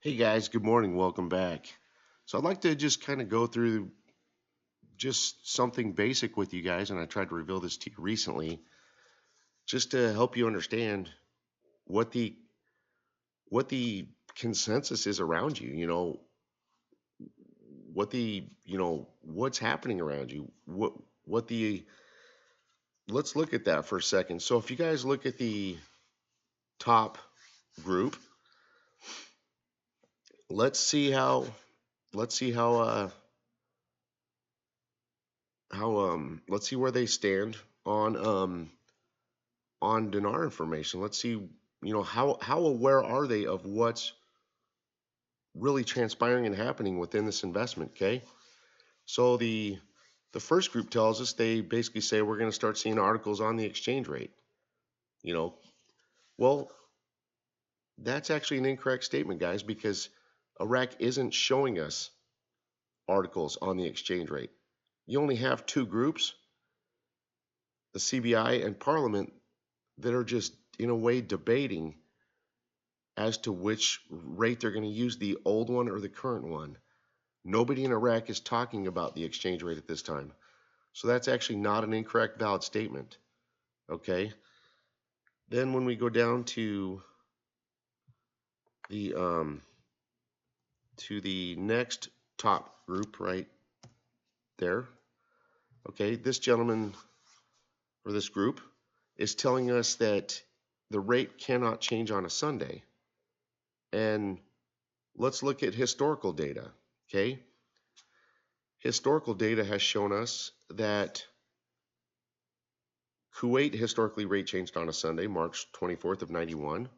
Hey guys, good morning. Welcome back. So I'd like to just kind of go through just something basic with you guys, and I tried to reveal this to you recently, just to help you understand what the what the consensus is around you. What's happening around you. What the Let's look at that for a second. So if you guys look at the top group, let's see how let's see let's see where they stand on dinar information. Let's see, how aware are they of what's really transpiring and happening within this investment, okay? So the first group tells us, they basically say we're going to start seeing articles on the exchange rate. You know, well, that's actually an incorrect statement, guys, because Iraq isn't showing us articles on the exchange rate. You only have two groups, the CBI and Parliament, that are just in a way debating as to which rate they're going to use, the old one or the current one. Nobody in Iraq is talking about the exchange rate at this time. So that's actually not an incorrect valid statement. Okay. Then when we go down the the next top group right there, okay, this gentleman or this group is telling us that the rate cannot change on a Sunday. And let's look at historical data. Okay. Historical data has shown us that Kuwait historically rate changed on a Sunday, March 24th of 91,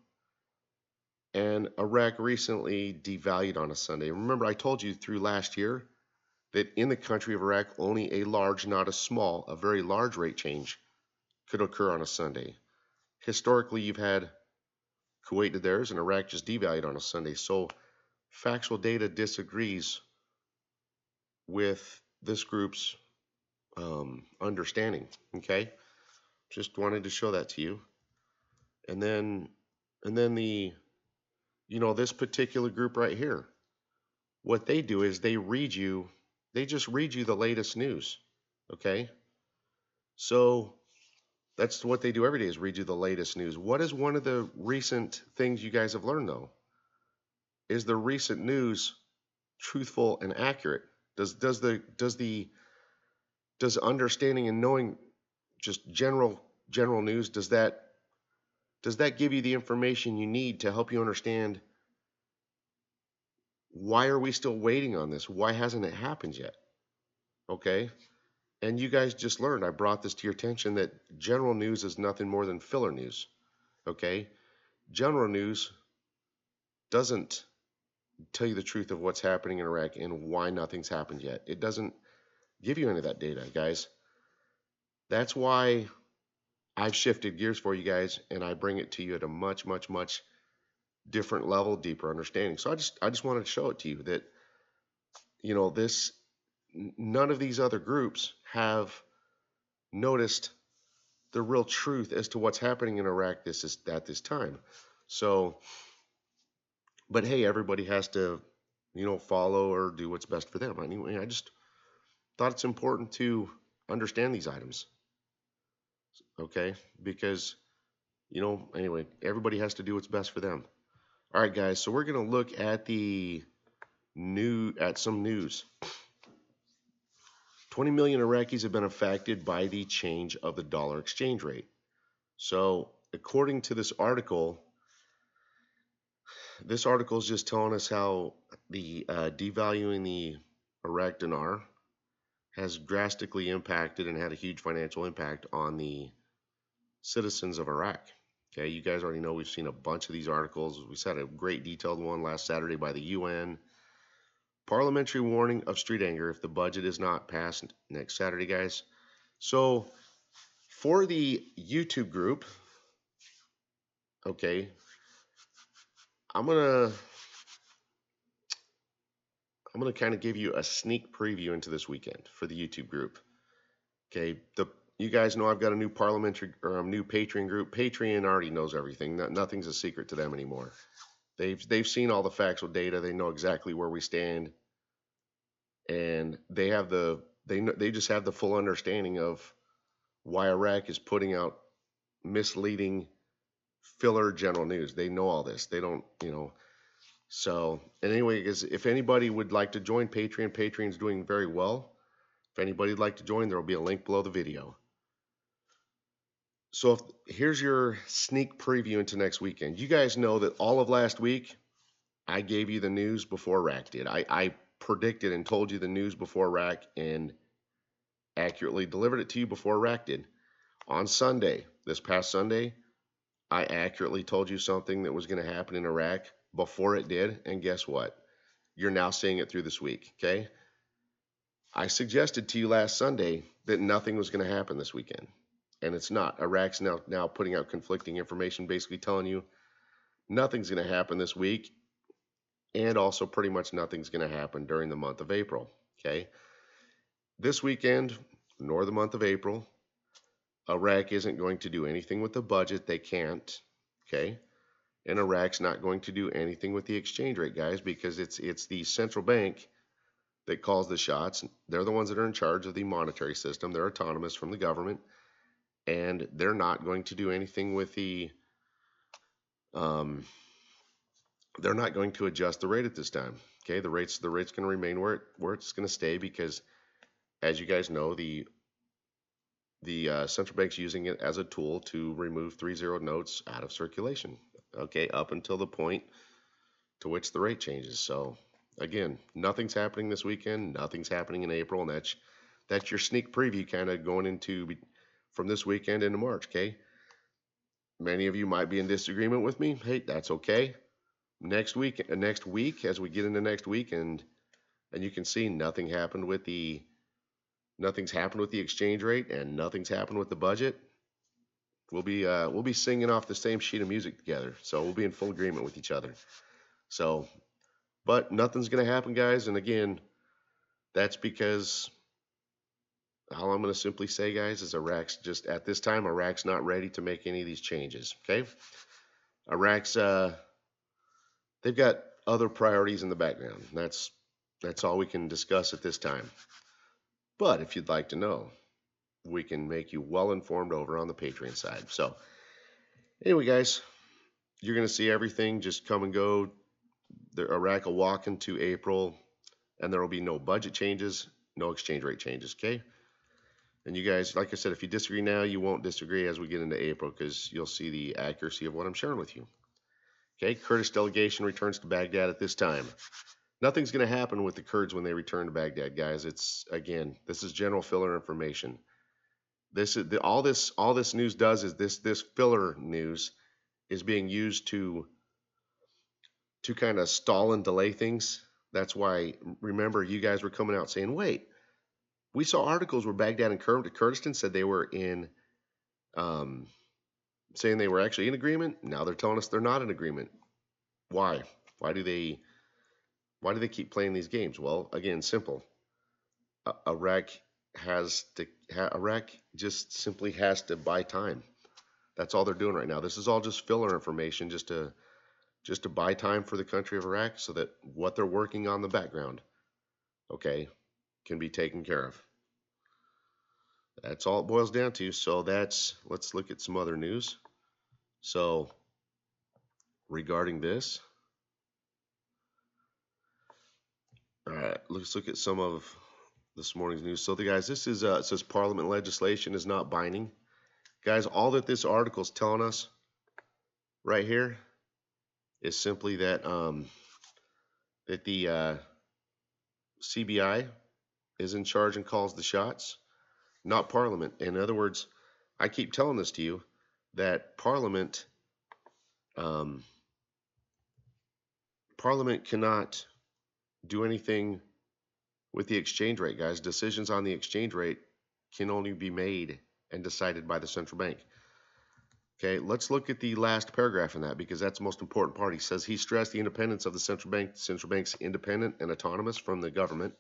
and Iraq recently devalued on a Sunday. Remember, I told you through last year that in the country of Iraq, only a large, not a small, a very large rate change could occur on a Sunday. Historically, you've had Kuwait did theirs and Iraq just devalued on a Sunday. So factual data disagrees with this group's understanding. Okay, just wanted to show that to you. And then the this particular group right here, what they do is they just read you the latest news. Okay, so that's what they do every day, is read you the latest news. What is one of the recent things you guys have learned, though? Is the recent news truthful and accurate? Does understanding and knowing just general news, does that give you the information you need to help you understand why are we still waiting on this? Why hasn't it happened yet? Okay. And you guys just learned, I brought this to your attention, that general news is nothing more than filler news. Okay. General news doesn't tell you the truth of what's happening in Iraq and why nothing's happened yet. It doesn't give you any of that data, guys. That's why I've shifted gears for you guys and I bring it to you at a much, much, much different level, deeper understanding. So I just wanted to show it to you that, this, none of these other groups have noticed the real truth as to what's happening in Iraq at this time. So, but hey, everybody has to, follow or do what's best for them. Anyway, I just thought it's important to understand these items, okay? Because, anyway, everybody has to do what's best for them. All right, guys, so we're going to look at some news. 20 million Iraqis have been affected by the change of the dollar exchange rate. So, according to this article is just telling us how the devaluing the Iraq dinar has drastically impacted and had a huge financial impact on the citizens of Iraq. Okay, you guys already know we've seen a bunch of these articles. We had a great detailed one last Saturday by the UN. Parliamentary warning of street anger if the budget is not passed next Saturday, guys. So for the YouTube group, okay, I'm gonna kind of give you a sneak preview into this weekend for the YouTube group. Okay, you guys know I've got a new parliamentary or new Patreon group. Patreon already knows everything. Nothing's a secret to them anymore. They've seen all the factual data. They know exactly where we stand, and they just have the full understanding of why Iraq is putting out misleading filler general news. They know all this. They don't, So, and anyway, guys, if anybody would like to join Patreon, Patreon's doing very well. If anybody'd like to join, there will be a link below the video. So here's your sneak preview into next weekend. You guys know that all of last week, I gave you the news before Iraq did. I predicted and told you the news before Iraq and accurately delivered it to you before Iraq did. On Sunday, this past Sunday, I accurately told you something that was going to happen in Iraq before it did, and guess what? You're now seeing it through this week, okay? I suggested to you last Sunday that nothing was going to happen this weekend, and it's not. Iraq's now putting out conflicting information, basically telling you nothing's going to happen this week, and also pretty much nothing's going to happen during the month of April, okay? This weekend, nor the month of April, Iraq isn't going to do anything with the budget. They can't, okay? And Iraq's not going to do anything with the exchange rate, guys, because it's the central bank that calls the shots. They're the ones that are in charge of the monetary system. They're autonomous from the government, and they're not going to do anything with the they're not going to adjust the rate at this time. Okay, the rate's going to remain where it's going to stay, because as you guys know, the central bank's using it as a tool to remove 3-0 notes out of circulation. Okay, up until the point to which the rate changes. So again, nothing's happening this weekend. Nothing's happening in April, and that's your sneak preview, kind of going into from this weekend into March. Okay, many of you might be in disagreement with me. Hey, that's okay. Next week, as we get into next week, and you can see nothing's happened with the exchange rate, and nothing's happened with the budget. We'll be singing off the same sheet of music together, so we'll be in full agreement with each other. So, but nothing's going to happen, guys. And again, that's because all I'm going to simply say, guys, is Iraq's just at this time, Iraq's not ready to make any of these changes. Okay, Iraq's they've got other priorities in the background. That's all we can discuss at this time. But if you'd like to know, we can make you well informed over on the Patreon side. So anyway, guys, you're going to see everything just come and go. Iraq will walk into April, and there will be no budget changes, no exchange rate changes, okay? And you guys, like I said, if you disagree now, you won't disagree as we get into April, because you'll see the accuracy of what I'm sharing with you. Okay, Kurdish delegation returns to Baghdad at this time. Nothing's going to happen with the Kurds when they return to Baghdad, guys. This is general filler information. All this news does is this filler news is being used to kind of stall and delay things. That's why, remember, you guys were coming out saying, wait, we saw articles where Baghdad and Kurdistan said they were saying they were actually in agreement. Now they're telling us they're not in agreement. Why? Why do they keep playing these games? Well, again, simple. Iraq just simply has to buy time. That's all they're doing right now. This is all just filler information, just to buy time for the country of Iraq, so that what they're working on in the background, okay, can be taken care of. That's all it boils down to. So let's look at some other news. So regarding this, all right, let's look at some of this morning's news. So guys, this is it says Parliament legislation is not binding. Guys, all that this article is telling us right here is simply that that the CBI is in charge and calls the shots, not Parliament. In other words, I keep telling this to you, that Parliament cannot do anything with the exchange rate, guys. Decisions on the exchange rate can only be made and decided by the central bank. Okay, let's look at the last paragraph in that, because that's the most important part. He says he stressed the independence of the central bank. The central bank's independent and autonomous from the government,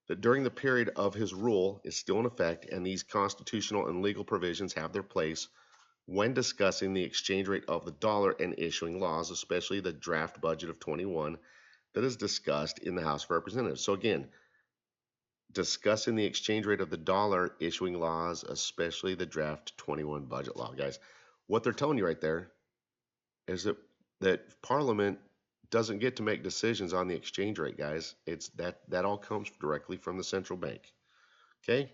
that during the period of his rule is still in effect, and these constitutional and legal provisions have their place when discussing the exchange rate of the dollar and issuing laws, especially the draft budget of 21 that is discussed in the House of Representatives. So again, discussing the exchange rate of the dollar, issuing laws, especially the draft 21 budget law, guys. What they're telling you right there is that Parliament doesn't get to make decisions on the exchange rate, guys. It's that all comes directly from the central bank. Okay?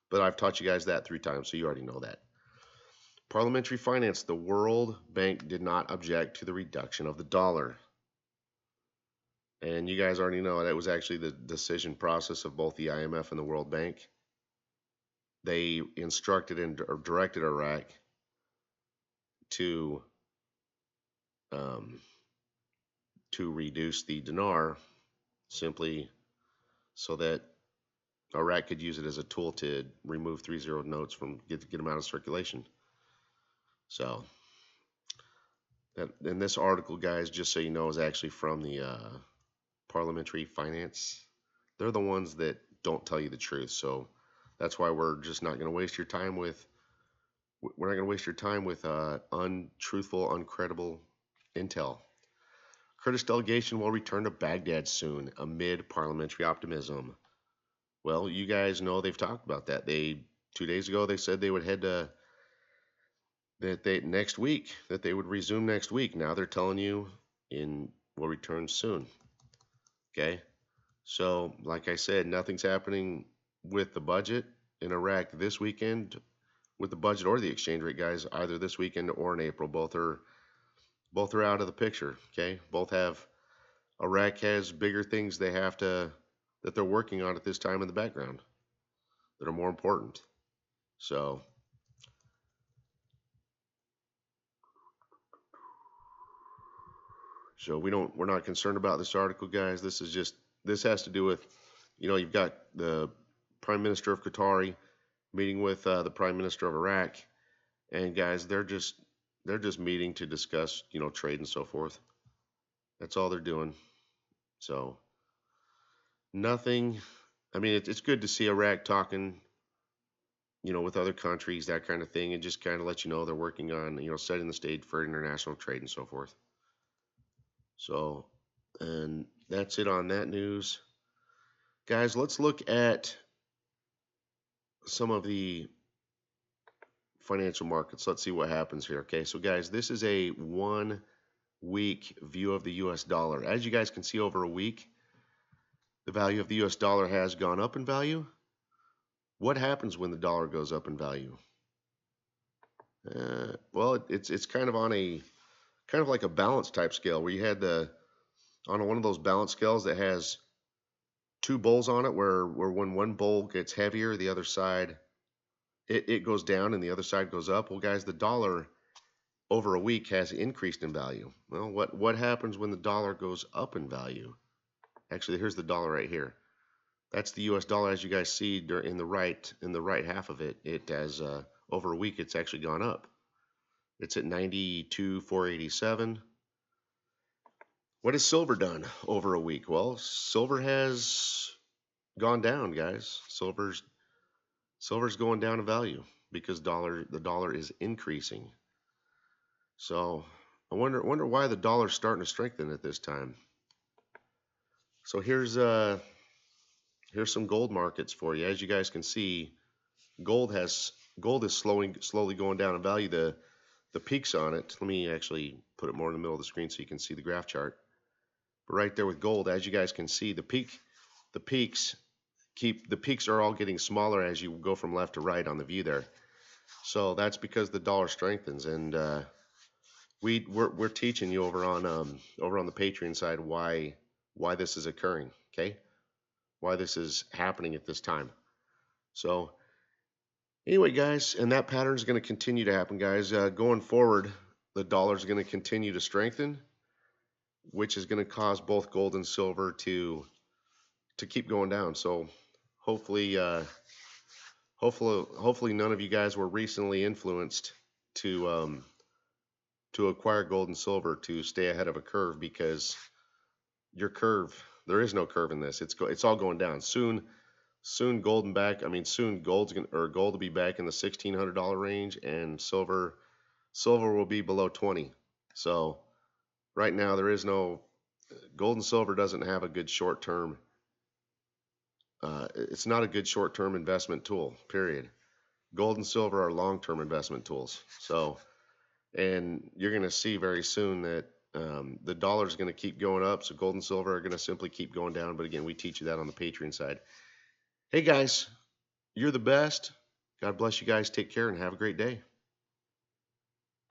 But I've taught you guys that 3 times, so you already know that. Parliamentary finance, the World Bank did not object to the reduction of the dollar. And you guys already know that was actually the decision process of both the IMF and the World Bank. They instructed and or directed Iraq to reduce the dinar simply so that Iraq could use it as a tool to remove 3-0 notes from get them out of circulation. So, and this article, guys, just so you know, is actually from the Parliamentary Finance. They're the ones that don't tell you the truth. So that's why we're just not going to waste your time with. We're not going to waste your time with untruthful, uncredible intel. Kurdish delegation will return to Baghdad soon amid parliamentary optimism. Well, you guys know they've talked about that. 2 days ago they said they would head to next week, that they would resume next week. Now they're telling you will return soon. Okay? So, like I said, nothing's happening with the budget in Iraq this weekend, with the budget or the exchange rate, guys, either this weekend or in April. Both are out of the picture. Okay? Iraq has bigger things that they're working on at this time in the background that are more important. So we're not concerned about this article, guys. This has to do with, you've got the Prime Minister of Qatari meeting with the Prime Minister of Iraq, and guys, they're just meeting to discuss, trade and so forth. That's all they're doing. So nothing. I mean, it's good to see Iraq talking, with other countries, that kind of thing, and just kind of let you know they're working on, setting the stage for international trade and so forth. So, and that's it on that news. Guys, let's look at some of the financial markets. Let's see what happens here. Okay, so guys, this is a 1 week view of the US dollar. As you guys can see, over a week, the value of the US dollar has gone up in value. What happens when the dollar goes up in value? Well, it's kind of on a like a balance type scale, where you had on one of those balance scales that has 2 bowls on it, where when one bowl gets heavier, the other side it goes down and the other side goes up. Well, guys, the dollar over a week has increased in value. Well, what happens when the dollar goes up in value? Actually, here's the dollar right here. That's the US dollar. As you guys see in the right half of it, it has over a week it's actually gone up. It's at 92,487. What has silver done over a week? Well, silver has gone down, guys. Silver's going down in value because the dollar is increasing. So I wonder why the dollar's starting to strengthen at this time. So here's some gold markets for you. As you guys can see, gold is slowly going down in value. The peaks on it. Let me actually put it more in the middle of the screen so you can see the graph chart. But right there with gold, as you guys can see, the peaks are all getting smaller as you go from left to right on the view there. So that's because the dollar strengthens, and we're teaching you over on the Patreon side why this is occurring. Okay, why this is happening at this time. So anyway, guys, and that pattern is going to continue to happen, guys. Going forward, the dollar is going to continue to strengthen, which is going to cause both gold and silver to keep going down. So hopefully none of you guys were recently influenced to acquire gold and silver to stay ahead of a curve, because there is no curve in this. It's all going down. Soon gold will be back in the $1,600 range, and silver silver will be below 20. So right now there is no gold and silver doesn't have a good short term. It's not a good short term investment tool. Period. Gold and silver are long term investment tools. So, and you're going to see very soon that the dollar is going to keep going up. So gold and silver are going to simply keep going down. But again, we teach you that on the Patreon side. Hey guys, you're the best. God bless you guys. Take care and have a great day.